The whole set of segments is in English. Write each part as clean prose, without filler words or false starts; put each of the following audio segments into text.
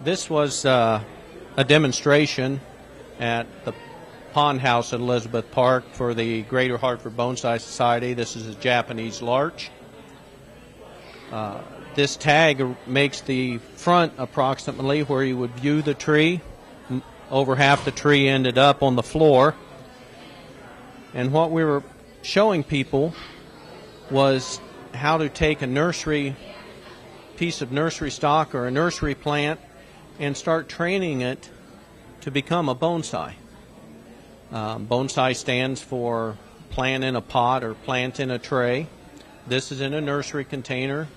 This was a demonstration at the pond house at Elizabeth Park for the Greater Hartford Bonsai Society. This is a Japanese larch. This tag makes the front approximately where you would view the tree. Over half the tree ended up on the floor. And what we were showing people was how to take a piece of nursery stock or a nursery plant and start training it to become a bonsai. Bonsai stands for plant in a pot or plant in a tray. This is in a nursery container.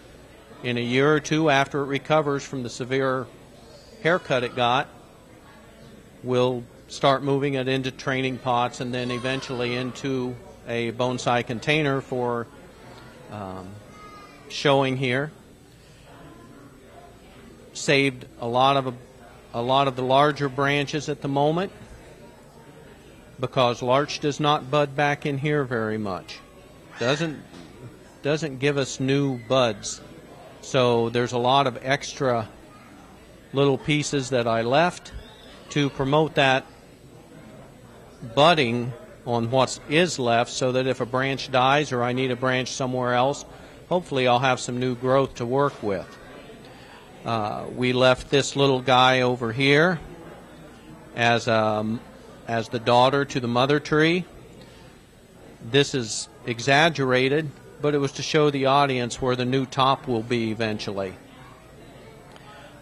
In a year or two after it recovers from the severe haircut it got, we'll start moving it into training pots and then eventually into a bonsai container for showing here. Saved a lot of the larger branches at the moment because larch does not bud back in here very much. Doesn't give us new buds. So there's a lot of extra little pieces that I left to promote that budding on what is left, so that if a branch dies or I need a branch somewhere else, hopefully I'll have some new growth to work with. We left this little guy over here as the daughter to the mother tree. This is exaggerated, but it was to show the audience where the new top will be eventually.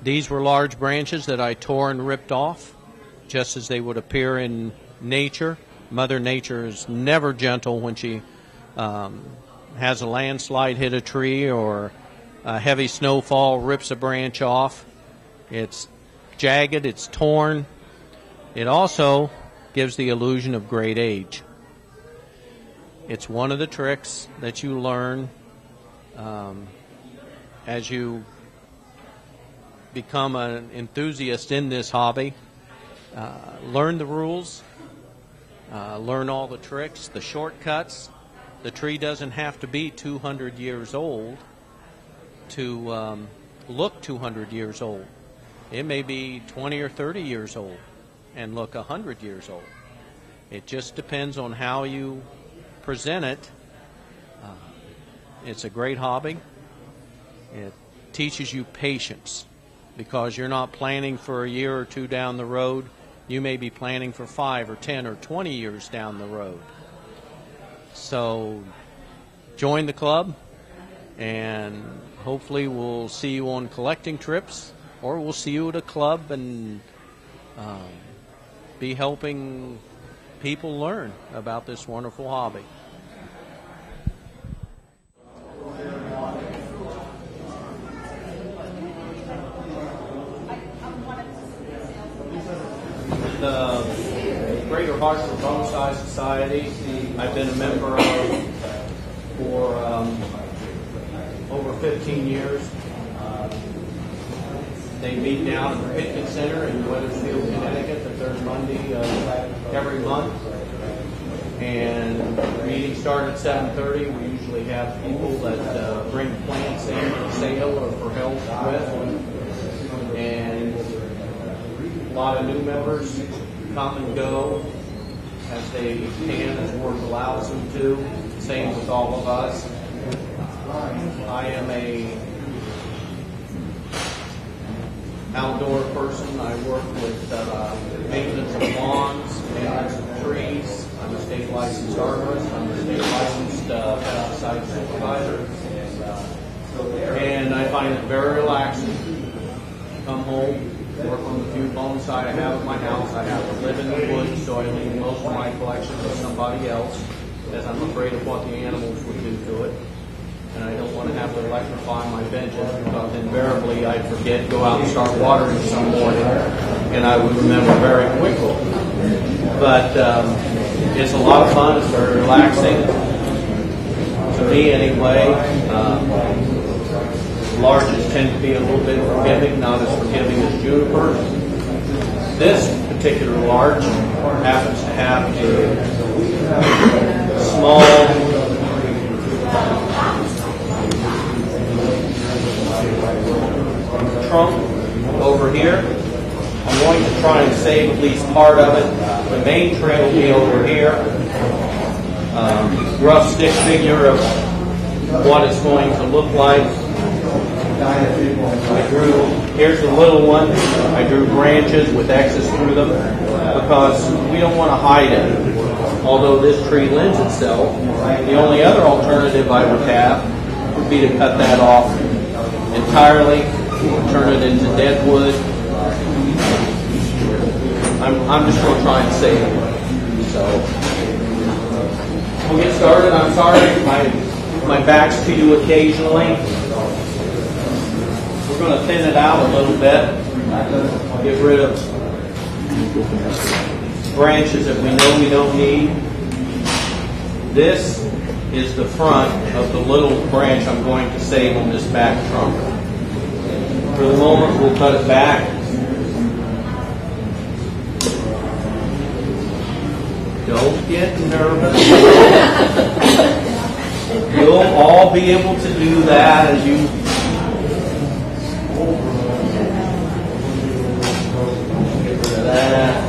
These were large branches that I tore and ripped off, just as they would appear in nature. Mother Nature is never gentle when she has a landslide hit a tree or a heavy snowfall rips a branch off. It's jagged, it's torn. It also gives the illusion of great age. It's one of the tricks that you learn as you become an enthusiast in this hobby. Learn the rules, learn all the tricks, the shortcuts. The tree doesn't have to be 200 years old to look 200 years old. It may be 20 or 30 years old and look 100 years old. It just depends on how you present it. It's a great hobby. It teaches you patience because you're not planning for a year or two down the road. You may be planning for 5 or 10 or 20 years down the road. So join the club, and hopefully we'll see you on collecting trips, or we'll see you at a club and be helping people learn about this wonderful hobby. The Greater Hartford Bonsai Society, I've been a member of for over 15 years. They meet down at the Picnic Center in Wethersfield, Connecticut, the third Monday of every month. And meetings start at 7:30. We usually have people that bring plants in for sale or for help with. And a lot of new members come and go as they can, as work allows them to. Same with all of us. I am a outdoor person. I work with maintenance of lawns, maintenance of trees. I'm a state licensed arborist. I'm a state licensed pesticide supervisor. And I find it very relaxing. Come home, work on the few bonsai I have at my house. I have to live in the woods, so I leave most of my collection to somebody else, as I'm afraid of what the animals would do to it. And I don't want to have to electrify my benches, because invariably I'd forget, go out and start watering some morning, and I would remember very quickly. But it's a lot of fun. It's very relaxing, to me anyway. Larges tend to be a little bit forgiving, not as forgiving as juniper. This particular large happens to have a small trunk over here part of it. The main tree will be over here. Rough stick figure of what it's going to look like. Here's the little one. I drew branches with X's through them because we don't want to hide it. Although this tree lends itself, the only other alternative I would have would be to cut that off entirely, turn it into dead wood. I'm just going to try and save it. So we'll get started. I'm sorry, my back's to you occasionally. We're going to thin it out a little bit. Get rid of branches that we know we don't need. This is the front of the little branch I'm going to save on this back trunk. For the moment, we'll cut it back. Don't get nervous. You'll all be able to do that as you get rid of that.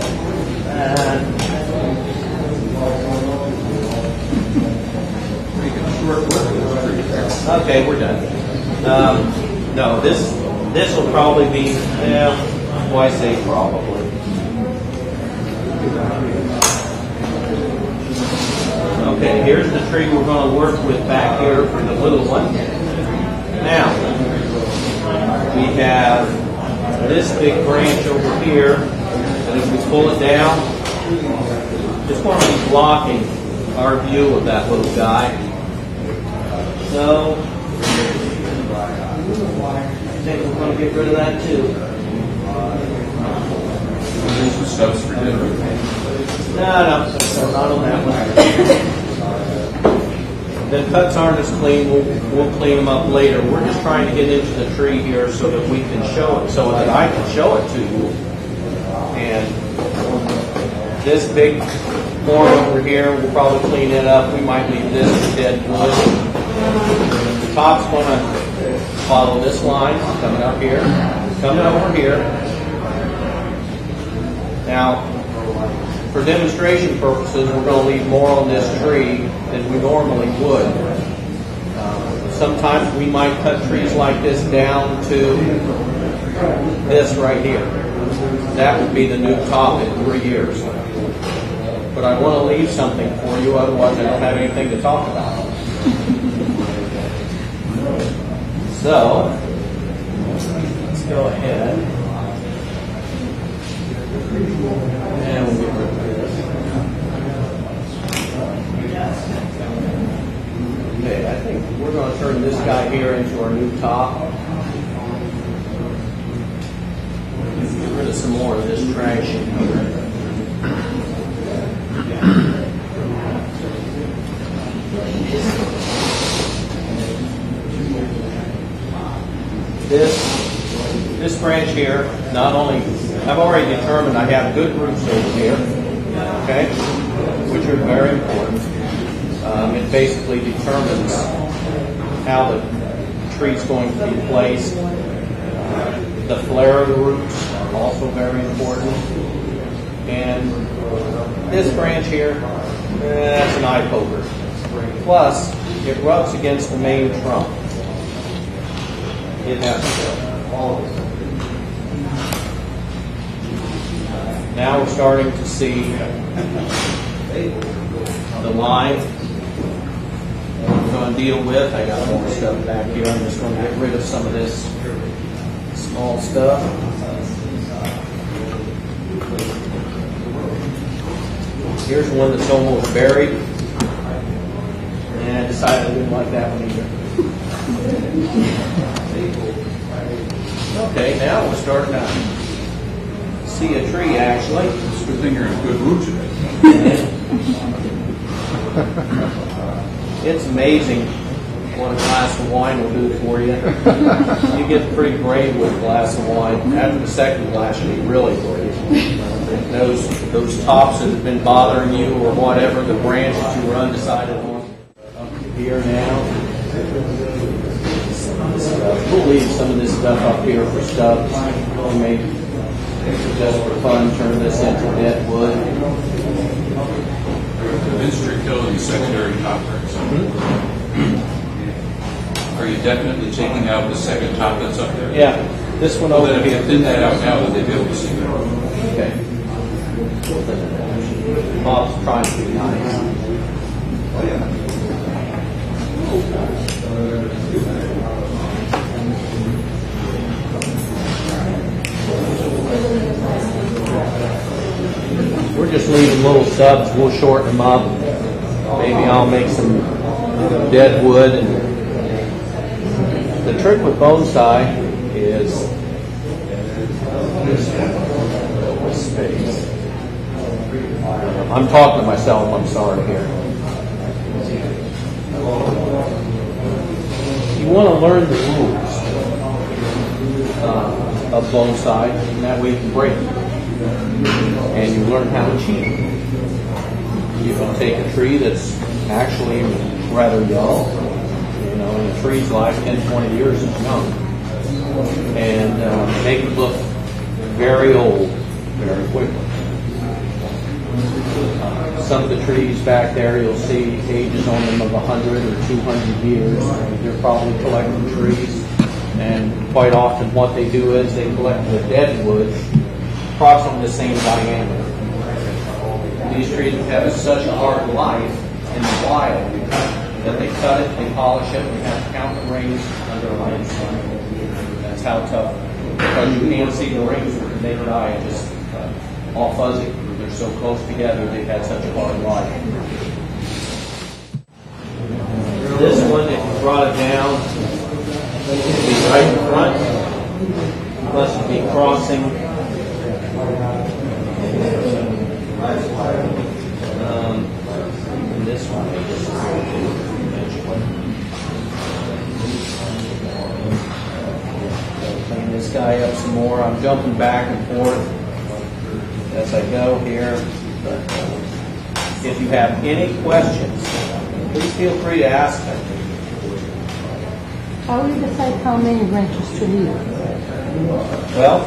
Okay, we're done. No, this will probably be, why say probably. Okay, here's the tree we're going to work with back here for the little one. Now, we have this big branch over here, and if we pull it down, it's going to be blocking our view of that little guy. So, I think we're going to get rid of that too. There's some stuffs for dinner. No, not on that one. The cuts aren't as clean. We'll clean them up later. We're just trying to get into the tree here so that we can show it, so that I can show it to you. And this big horn over here, we'll probably clean it up. We might leave this as dead wood. The top's going to follow this line, coming up here, coming over here. Now, for demonstration purposes, we're going to leave more on this tree than we normally would. Sometimes we might cut trees like this down to this right here. That would be the new top in 3 years. But I want to leave something for you, otherwise I don't have anything to talk about. So, let's go ahead. And we'll get rid of this. Okay, I think we're going to turn this guy here into our new top. Get rid of some more of this trash in here. This branch here, not only, I've already determined I have good roots over here, okay, which are very important. It basically determines how the tree's going to be placed. The flare of the roots, also very important. And this branch here, that's an eye poker. Plus, it rubs against the main trunk. It has to go. All of it. Now we're starting to see the line we're going to deal with. I got more stuff back here. I'm just going to get rid of some of this small stuff. Here's one that's almost buried. And I decided I didn't like that one either. Okay, now we're starting to see a tree actually. It's a good thing you're in a good mood today. It's amazing what a glass of wine will do for you. You get pretty brave with a glass of wine. After the second glass, you'll be really brave. Those tops that have been bothering you or whatever, the branch that you were undecided on. Up here now. We'll leave some of this stuff up here for stubs. We may Just for fun, turn this into dead wood. Instrumentality secondary top bricks. Are you definitely taking out the second top that's up there? Yeah, this one Well, over then if you here. thin that out now, would they be able to see that? Okay. Bob's trying to be nice. We're just leaving little stubs. We'll shorten them up. Maybe I'll make some dead wood. And the trick with bonsai is this space. I'm talking to myself. I'm sorry here. You want to learn the rules of bonsai, and that way you can break them. And you learn how to cheat. You can take a tree that's actually rather young, and a tree's life 10, 20 years is young, and make it look very old very quickly. Some of the trees back there, you'll see ages on them of 100 or 200 years. They're probably collecting trees, and quite often what they do is they collect the dead wood approximately the same diameter. These trees have such a hard life in the wild that they cut it, they polish it, and have to count the rings under a light sun. That's how tough. Because you can't see the rings with the naked eye, it's just all fuzzy. They're so close together, they've had such a hard life. This one, if you brought it down, it'd be right in front. Plus it'd be crossing. And this one, clean this guy up some more. I'm jumping back and forth as I go here. But if you have any questions, please feel free to ask them. How will you decide how many branches to leave? Well,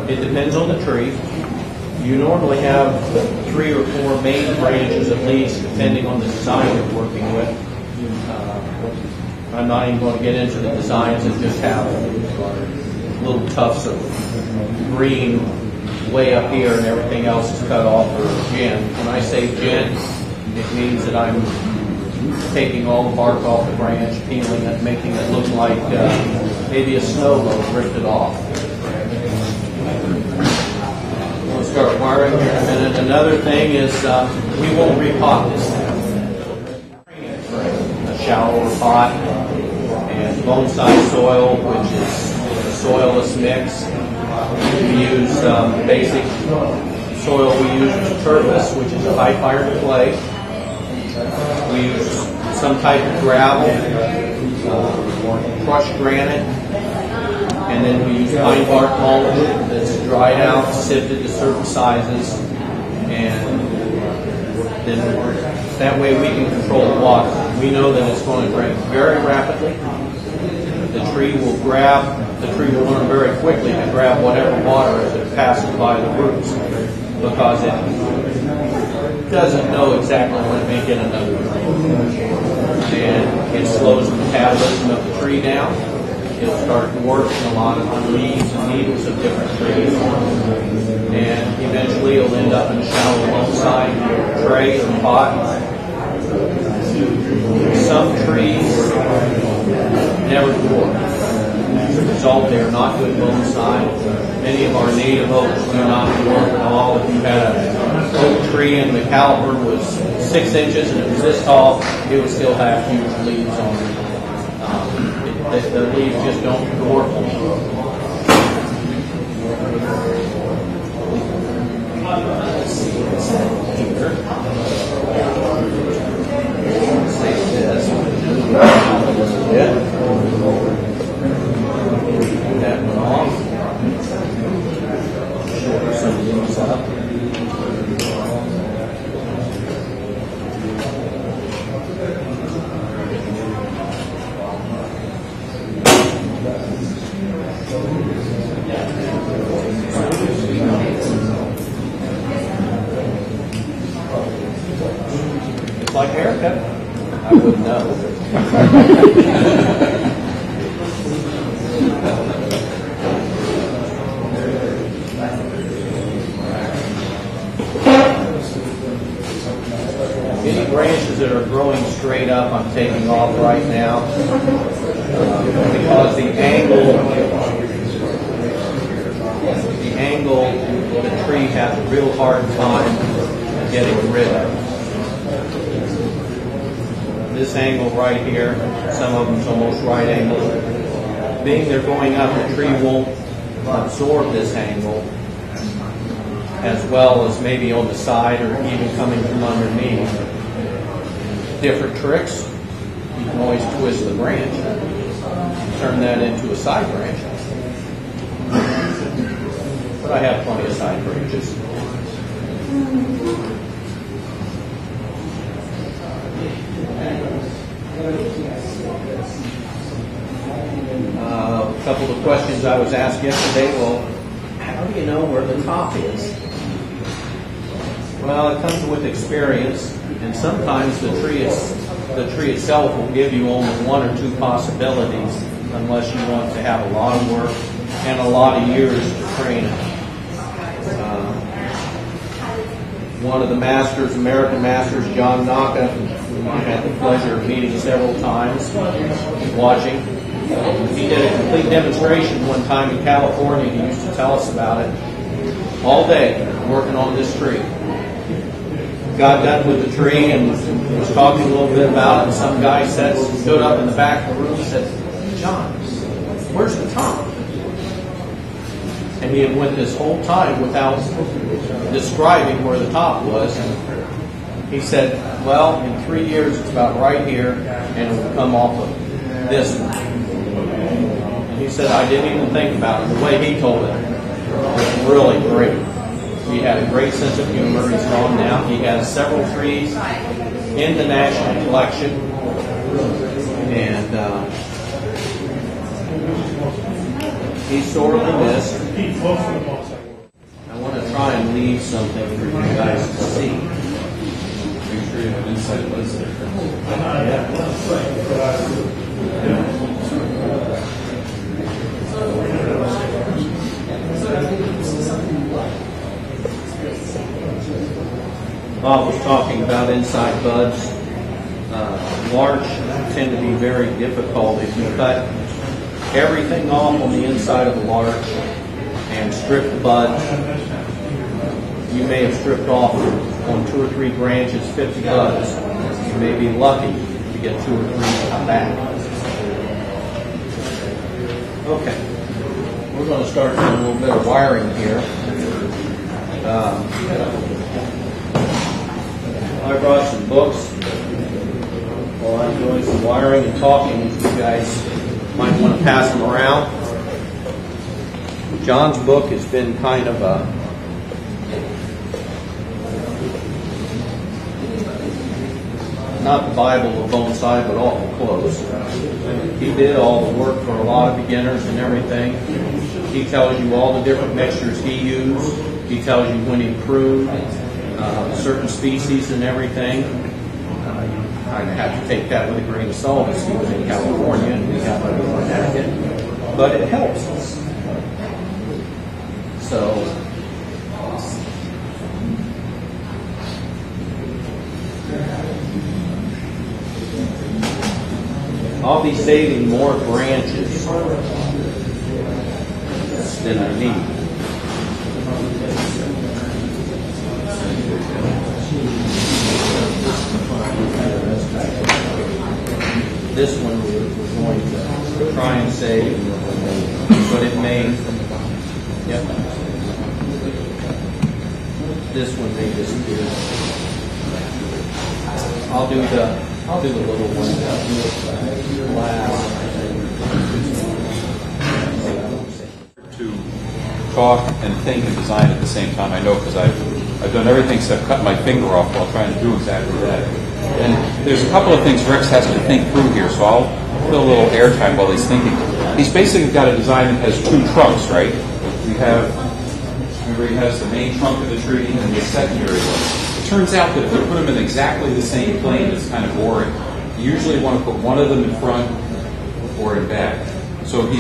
it depends on the tree. You normally have 3 or 4 main branches of leaves depending on the design you're working with. I'm not even going to get into the designs that just have little tufts of green way up here and everything else is cut off for gin. When I say gin, it means that I'm taking all the bark off the branch, peeling it, making it look like maybe a snow loaf drifted off. We'll start wiring here in a minute. Another thing is we won't repot this thing. A shallower pot and bonsai soil, which is a soilless mix. We use basic soil. We use turfus, which is a high fired clay. We use some type of gravel, crushed granite, and then we use pine bark mulch that's dried out, sifted to certain sizes, and then that way we can control the water. We know that it's going to drain very rapidly. The tree will learn very quickly to grab whatever water as it passes by the roots, because it doesn't know exactly when it may get another drain. And it slows the metabolism of the tree down. It'll start dwarfing a lot of the leaves and needles of different trees. And eventually it'll end up in a shallow bonsai tray or pot. Some trees never dwarf. As a result, they are not good bonsai. Many of our native oaks do not dwarf at all. If you had an oak tree and the caliper was 6 inches and it was this tall, it would still have huge leaves on it. The leaves just don't dwarf them. Let's see what's here. Save this. That one off. Shorten some leaves up. Any branches that are growing straight up, I'm taking off right now because the angle the tree has a real hard time getting rid of. This angle right here, some of them's almost right angle. Being they're going up, the tree won't absorb this angle as well as maybe on the side or even coming from underneath. Different tricks, you can always twist the branch, turn that into a side branch. But I have plenty of side branches. A couple of questions I was asked yesterday. Well, how do you know where the top is? Well, it comes with experience, and sometimes the tree itself will give you only one or two possibilities, unless you want to have a lot of work and a lot of years to train it. One of the masters, American masters, John Naka, whom I had the pleasure of meeting several times, watching. He did a complete demonstration one time in California. He used to tell us about it all day, working on this tree. Got done with the tree and was talking a little bit about it, and some guy stood up in the back of the room and said, "John, where's the top?" And he had went this whole time without describing where the top was. And he said, "Well, in 3 years it's about right here, and it will come off of this one." And he said, "I didn't even think about it." The way he told it was really great. He had a great sense of humor. He's gone now. He has several trees in the national collection, and he's sorely missed. I want to try and leave something for you guys to see. Make sure you have inside buds there. Bob was talking about inside buds. Larch tend to be very difficult. If you cut everything off on the inside of the larch and strip the buds, you may have stripped off on 2 or 3 branches 50 buds. You may be lucky to get 2 or 3 to come back. Okay, we're going to start doing a little bit of wiring here. I brought some books while I'm doing some wiring and talking. You guys might want to pass them around. John's book has been kind of a not the Bible of bonsai, but awful close. He did all the work for a lot of beginners and everything. He tells you all the different mixtures he used. He tells you when he pruned certain species and everything. You kind of have to take that with a grain of salt, as he was in California and we have other Connecticut, but it helps us. So, I'll be saving more branches than I need. This one we're going to try and save, but it may. Yep. This one may disappear. I'll do the little one last. To talk and think and design at the same time. I know because I've done everything except cut my finger off while trying to do exactly that. And there's a couple of things Rex has to think through here, so I'll fill a little airtime while he's thinking. He's basically got a design that has 2 trunks, right? Remember he has the main trunk of the tree and the secondary one. It turns out that if you put them in exactly the same plane, it's kind of boring. You usually want to put one of them in front or in back. So I think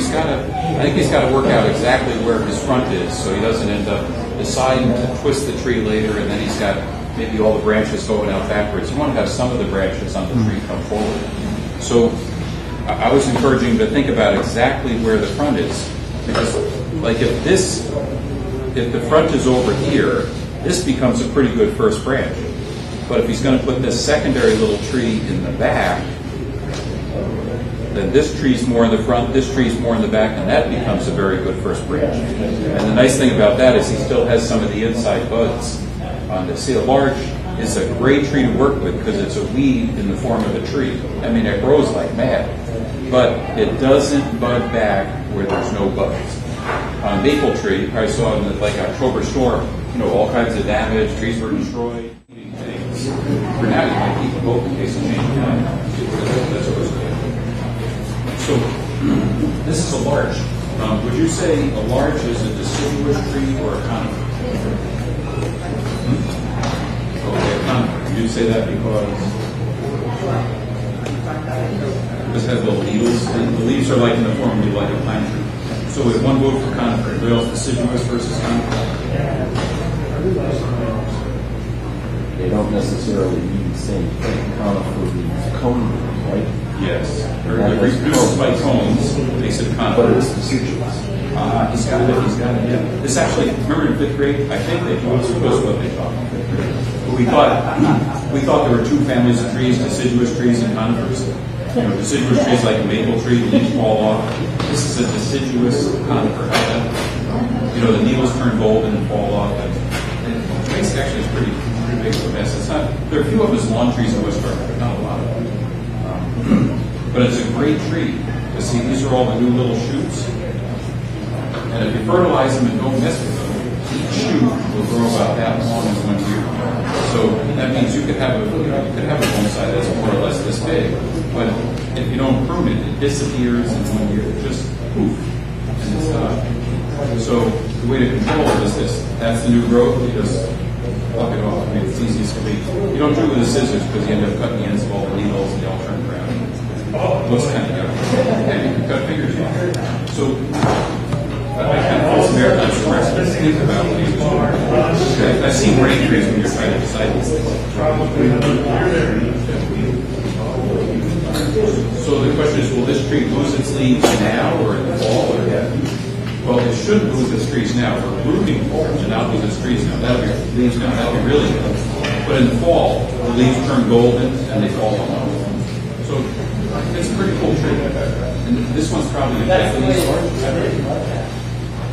he's got to work out exactly where his front is, so he doesn't end up deciding to twist the tree later, and then he's got maybe all the branches going out backwards. You want to have some of the branches on the tree come forward. So I was encouraging him to think about exactly where the front is, because like if the front is over here, this becomes a pretty good first branch. But if he's going to put this secondary little tree in the back, then this tree's more in the front, this tree's more in the back, and that becomes a very good first branch. And the nice thing about that is he still has some of the inside buds on this. See, a large is a great tree to work with because it's a weed in the form of a tree. I mean, it grows like mad, but it doesn't bud back where there's no buds. On maple tree, you probably saw in the October storm, all kinds of damage, trees were destroyed. Things. For now, you might keep them open in case of change of time. That's always good. So, this is a larch. Would you say a larch is a deciduous tree or a conifer? Okay, a conifer. You'd say that because this has little needles. The leaves are like in the form of like a pine tree. So with one vote for conifer, everybody else deciduous versus conifer? They don't necessarily mean the same thing. Conifer means cone, right? Yes. It reproduces by cones, makes it conifer. But it's deciduous. He's got it. Yeah. This actually, remember in 5th grade, I think they told us what they taught in 5th grade. But we thought there were two families of trees, deciduous trees and conifers. Deciduous trees like a maple tree, the leaves fall off. This is a deciduous conifer. The needles turn golden and fall off. And the base actually is pretty big of a mess. There are a few of his lawn trees in Wethersfield, but not a lot of them. But it's a great tree. To see, these are all the new little shoots. And if you fertilize them and don't mess with them, each shoot will grow about that long in 1 year. So that means you could have a bonsai that's more or less this big, but if you don't prune it, it disappears in 1 year. Just poof, and it's done. So the way to control it is this. That's the new growth. You just pluck it off. I mean, it's easy as can be. You don't do it with the scissors because you end up cutting the ends of all the needles and they all turn around. It looks kind of good. And you can cut fingers off. So I kind of feel some airplanes for us to think about when you do. I've seen brain trees when you're trying to decide these things. So the question is, will this tree lose its leaves now or in the fall or well, it should lose its trees now. We're rooting for it to not lose its trees now. That'll be leaves now. That'll be really good. But in the fall, the leaves turn golden and they fall off. So it's a pretty cool tree. And this one's probably a Japanese larch.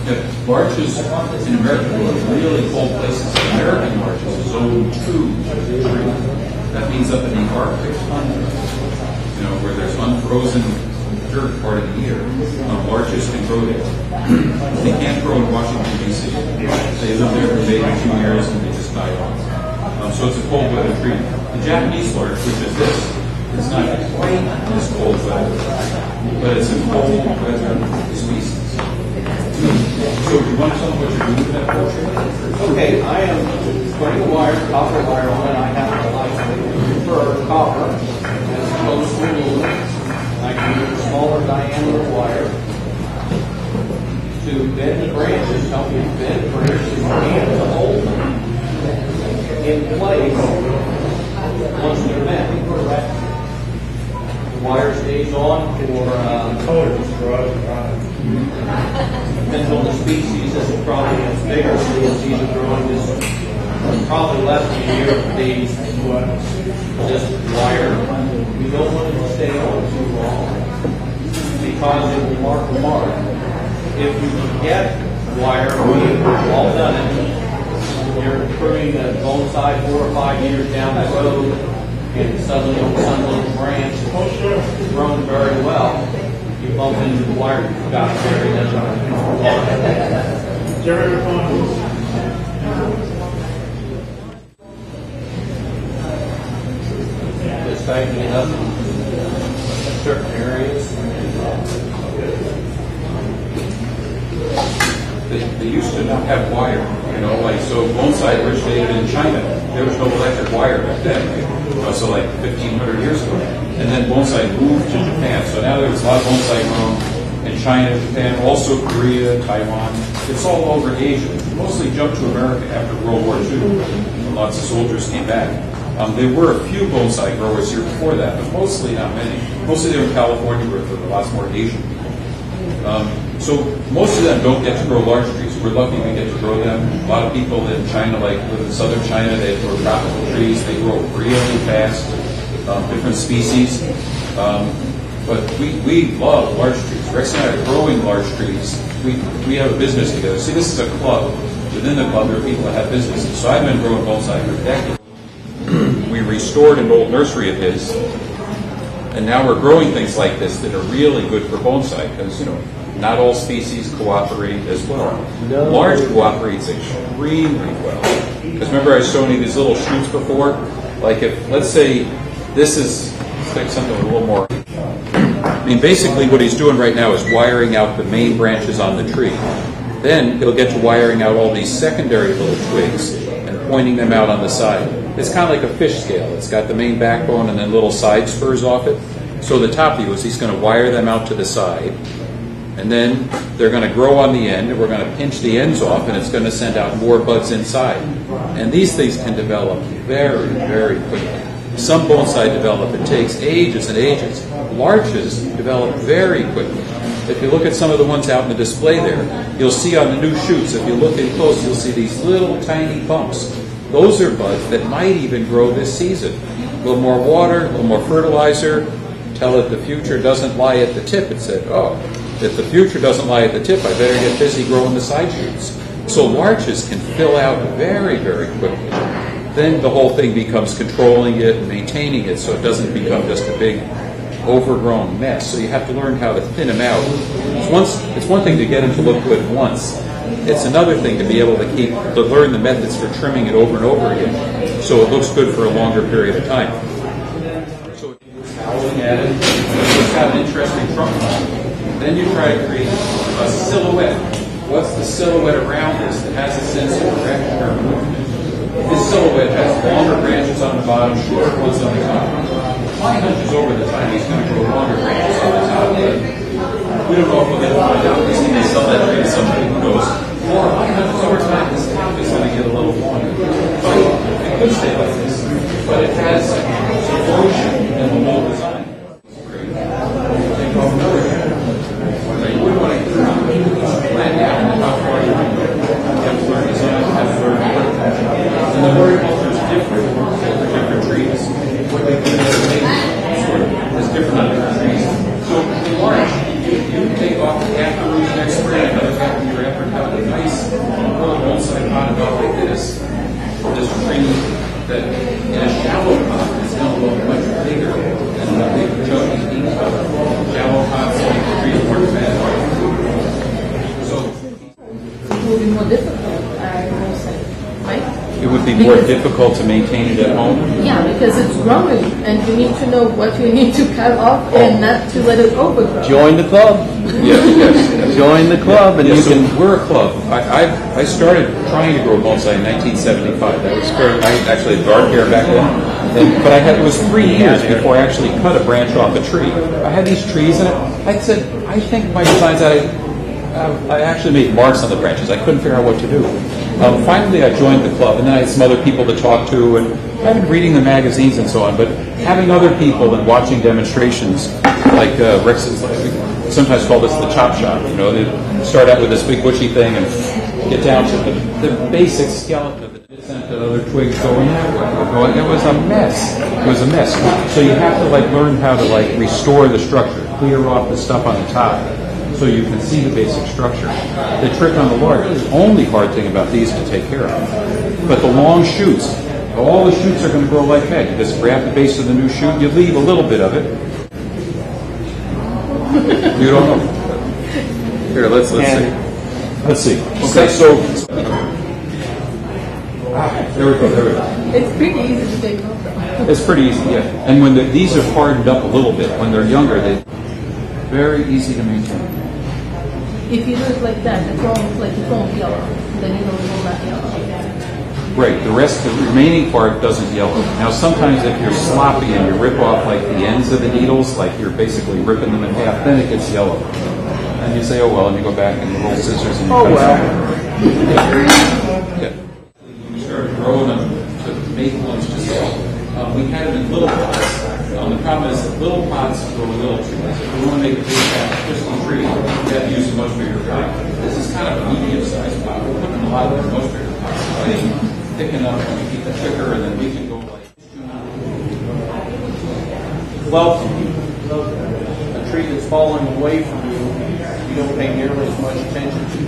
Yeah, larches in America go to really cold places. American larches is zone 2 tree. That means up in the Arctic, where there's unfrozen dirt part of the year. Larches can grow there. They can't grow in Washington, D.C. They live there for maybe 2 years and they just die off. So it's a cold weather tree. The Japanese larch, which is this, it's not quite this cold weather, but it's a cold weather species. So do you want to tell them what you're doing with that portrait? Okay, I am putting wire, copper wire on it. I have for copper as opposed to aluminum. I can use a smaller diameter wire to bend the branches, help me bend branches and to hold them in place once they're bent. The wire stays on depends on the species. This is probably as big as these are growing. This is probably less than a year of these. This wire, we don't want it to stay on too long because it will mark the mark. If you get wire, we've all done it. You're pruning a bonsai 4 or 5 years down the road, and suddenly on some little branch it's grown very well. You bump into the wire, you've got there, it doesn't just tightening it up in certain areas. They used to not have wire, so bonsai originated in China. There was no electric wire back then, so like 1,500 years ago. and then bonsai moved to Japan. So now there's a lot of bonsai grown in China, Japan, also Korea, Taiwan. It's all over Asia. Mostly jumped to America after World War II. Lots of soldiers came back. There were a few bonsai growers here before that, but mostly not many. Mostly they were in California where there were lots more Asian people. So most of them don't get to grow large trees. We're lucky we get to grow them. A lot of people in China, like live in southern China, they grow tropical trees. They grow really fast, different species. But we love large trees. Rex and I are growing large trees. We have a business together. See, this is a club. Within the club, there are people that have businesses. So I've been growing bonsai for decades. We restored an old nursery of his, and now we're growing things like this that are really good for bonsai because, you know, not all species cooperate as well. Large cooperates extremely well. Because remember I was showing you these little shoots before? Like if, let's say, this is, let's take something a little more. I mean, basically what he's doing right now is wiring out the main branches on the tree. Then he'll get to wiring out all these secondary little twigs and pointing them out on the side. It's kind of like a fish scale. It's got the main backbone and then little side spurs off it. So the top view is he's going to wire them out to the side, and then they're going to grow on the end, and we're going to pinch the ends off, and it's going to send out more buds inside. And these things can develop very, very quickly. Some bonsai develop, it takes ages and ages. Larches develop very quickly. If you look at some of the ones out in the display there, you'll see on the new shoots, if you look in close, you'll see these little tiny bumps. Those are buds that might even grow this season. A little more water, a little more fertilizer. Tell it the future doesn't lie at the tip. It said, oh, if the future doesn't lie at the tip, I better get busy growing the side shoots. So larches can fill out very, very quickly. Then the whole thing becomes controlling it and maintaining it so it doesn't become just a big overgrown mess. So you have to learn how to thin them out. It's one thing to get them to look good once. It's another thing to be able to learn the methods for trimming it over and over again so it looks good for a longer period of time. So looking at it, it's got an interesting trunk. Then you try to create a silhouette. What's the silhouette around this that has a sense of direction or movement? This silhouette has longer branches on the bottom, shorter ones on the top. My hunch is over the time he's going to grow longer branches on the top, but we don't know if we'll get to find out. Because he may sell that tree to somebody who knows. Or my hunch is over time this top is going to get a little longer. But it could stay like this. But it has some erosion in the whole design. Great. Take off another hand. You would want to land down in the top part of your window. You have to learn design, you have to learn horticulture. And the horticulture is different for different trees. What they do is different on different trees. So in March, you take off half the roots next spring, another half the year after, have a nice bonsai pot about like this. This tree that in a shallow pot is going to look much bigger than the big chunky deep pot. Shallow pots make the trees more fat. So It will be more difficult, I will say, right? it would be more difficult to maintain it at home. Yeah, because it's growing, and you need to know what you need to cut off and not to let it overgrow. Join the club. Yes. Join the club, and Yeah, you so can. we're a club. I started trying to grow bonsai in 1975. That was I actually had dark hair back then. But it was 3 years before I actually cut a branch off a tree. I had these trees, and I said, I think my designs I actually made marks on the branches. I couldn't figure out what to do. Finally, I joined the club, and then I had some other people to talk to, and I've been reading the magazines and so on, but having other people and watching demonstrations, like Rex is sometimes call this the chop shop. You know, they start out with this big bushy thing and get down to the basic skeleton of the descent and other twigs going that way. It was a mess. It was a mess. So you have to learn how to restore the structure, clear off the stuff on the top, so you can see the basic structure. The trick on the large, the only hard thing about these to take care of. But the long shoots, all the shoots are going to grow like that. You just grab the base of the new shoot, you leave a little bit of it. You don't know. Here, let's see. Let's see. Okay, so there we go. It's pretty easy to take off though. It's pretty easy, yeah. And when these are hardened up a little bit, when they're younger, they're very easy to maintain. If you do it like that, the phone is like the phone yellow, then you know it will not yellow. Right, the rest, the remaining part doesn't yellow. Now sometimes if you're sloppy and you rip off like the ends of the needles, like you're basically ripping them in half, then it gets yellow. And you say, oh well, and you go back and you roll scissors and you cut it. Yeah. We started growing them to make ones to sell. We had them in little pots. The problem is that little pots grow little trees. If we want to make a big fat crystal tree, you have to use a much bigger pot. This is kind of a medium-sized pot. We're putting a lot of much bigger pots. Thick enough and we keep it thicker, and then we can go like. Well, a tree that's falling away from you, you don't pay nearly as much attention to.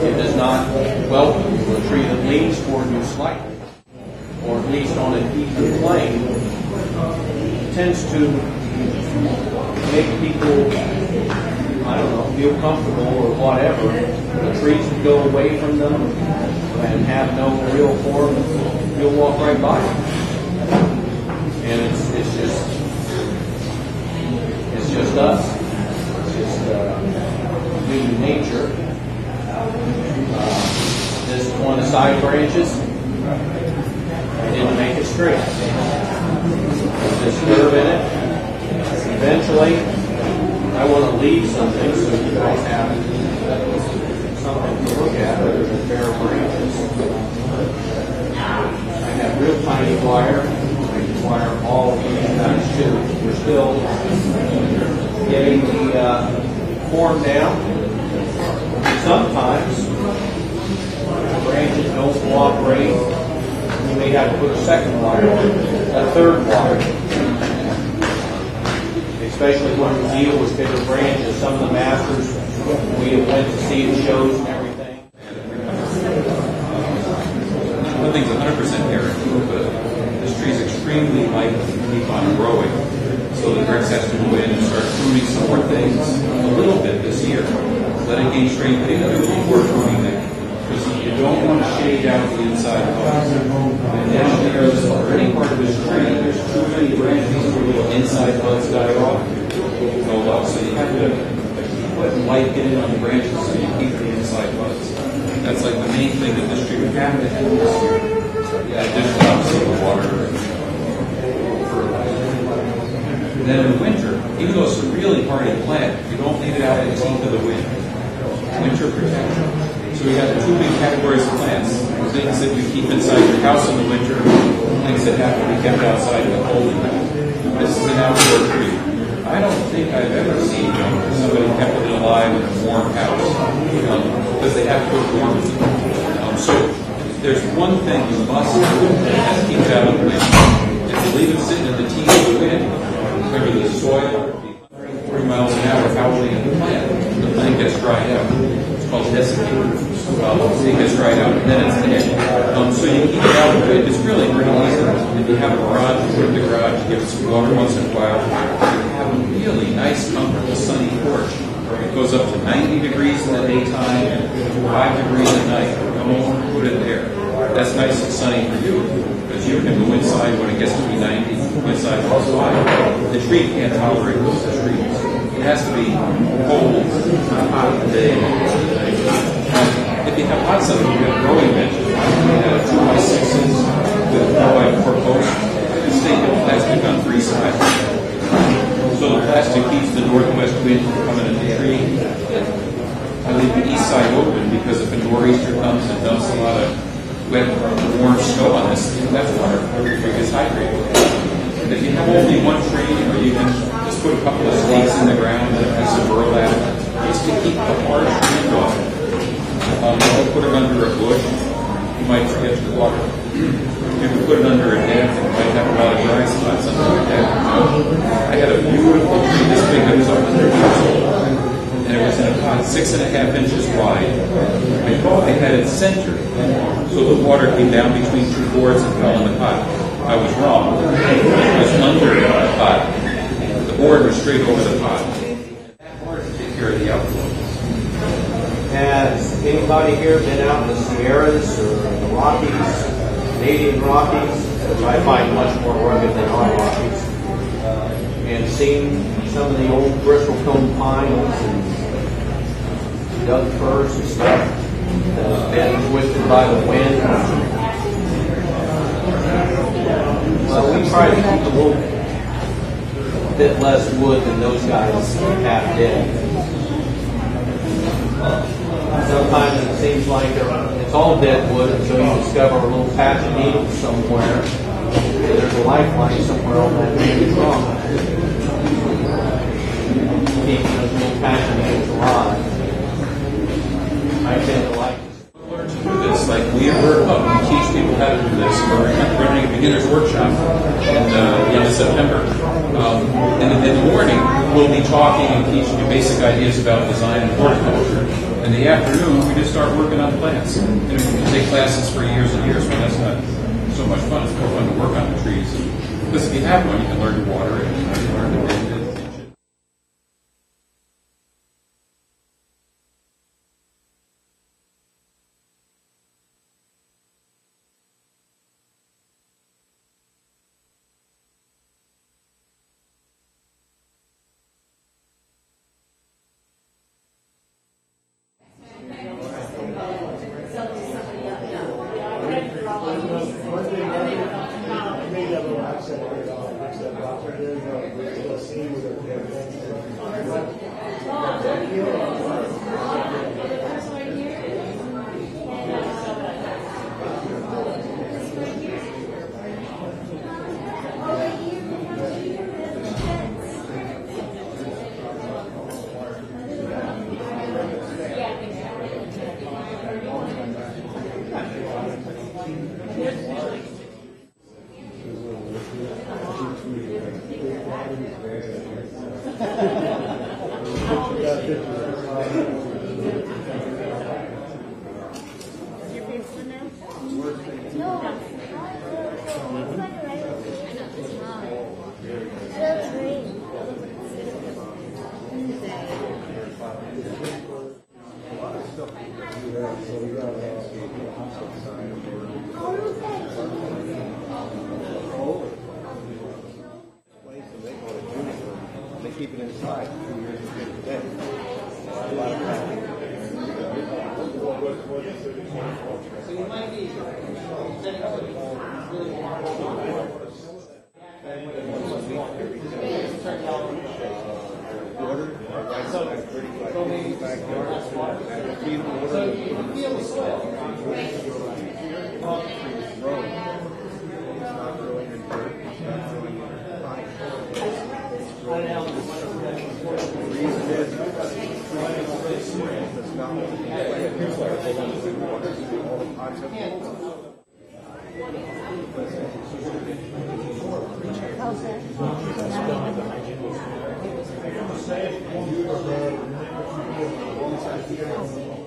It does not welcome a tree that leans toward you slightly, or at least on an even plane, tends to make people, I don't know, feel comfortable or whatever. The trees that go away from them and have no real form, you'll walk right by them. And it's just us. It's just human nature. This is one of the side branches. I didn't make it straight. There's this curve in it. Eventually, I want to leave something so you guys have something to look at other than bare branches. I have real tiny wire. I wire all of these guys too. We're still getting the form down. Sometimes the branches don't cooperate. You may have to put a second wire on, a third wire. Especially when we deal with bigger branches. Some of the masters, we went to see the shows and everything. Nothing's 100% guaranteed, but this tree is extremely likely to keep on growing. So the Rex has to go in and start pruning some more things a little bit this year. Let it gain strength before pruning them. Because you don't want to shade out the inside buds. And down there, or any part of this tree, there's too many branches where little inside buds die off. Go up. So you have to let light get in on the branches so you keep the inside buds. That's like the main thing that this tree would have to have this year. Yeah, additional obviously the water and fertilizer. And then in the winter, even though it's a really hardy plant, you don't leave it out in the teeth of the wind. Winter protection. So we have two big categories of plants. Things that you keep inside your house in the winter, things that have to be kept outside in the cold. This is an outdoor tree. I don't think I've ever seen somebody kept it alive in a warm house because they have to go warm. So there's one thing you must do, and that's keep it out of the wind. If you leave it sitting in the teeth of the wind, cover the soil, 40 miles an hour howling at the plant gets dried out. It's called desiccated. It gets dried out, and then it's dead. So you keep it out of it. It's really pretty easy. If you have a garage, you put it in the garage, you give it some water once in a while. You have a really nice, comfortable, sunny porch. It goes up to 90 degrees in the daytime and 5 degrees at night. Come over and put it there. That's nice and sunny for you, because you can go inside when it gets to be 90, inside plus 5. The tree can't tolerate those trees. It has to be cold, hot day. If you have lots of them, you have growing benches. You have 2x6s with 4x4 posts. You stake the plastic on 3 sides. So the plastic keeps the northwest wind from coming into the tree. I leave the east side open because if a nor'easter comes and dumps a lot of wet, warm snow on this, that's water. Every tree gets hydrated. If you have only one tree, or you can just put a couple of stakes in the ground and a piece of burlap, just to keep the harsh wind off. Don't put it under a bush. You might forget to water. If you put it under a deck, it might have a lot of dry spots under the deck. I had a beautiful tree this big that was 100 years old, and it was in a pot 6.5 inches wide. I thought I had it centered, so the water came down between 2 boards and fell in the pot. I was wrong. It was under the pot. The board was straight over the pot. That board to take care of the outflow. Has anybody here been out in the Sierras or the Rockies, Canadian Rockies, which I find much more rugged than our Rockies, and seen some of the old bristlecone pines and Doug firs and stuff? been twisted by the wind. So we try to keep a little bit less wood than those guys have did. Sometimes it seems like it's all dead wood until you discover a little patch of needles somewhere. There's a lifeline somewhere on that trunk. Keeping those little patch of needles alive. I tend to like this. Learn to do this. Like we teach people how to do this. We're running a beginner's workshop in the end of September. And in the morning, we'll be talking and teaching you basic ideas about design and horticulture. In the afternoon, we just start working on plants. And we can take classes for years and years, but that's not so much fun. It's more fun to work on the trees. Because if you have one, you can learn to water it, you can learn to tend it. They keep it inside 2 years a day. A lot of time. So you might be setting up a really hard Water, right side, 35 feet backyard. Feed the water. So you feel the soil. Trees growing. It's not growing in dirt. It's not growing in pine. It's growing in the reason is it's not all the pots have Okay.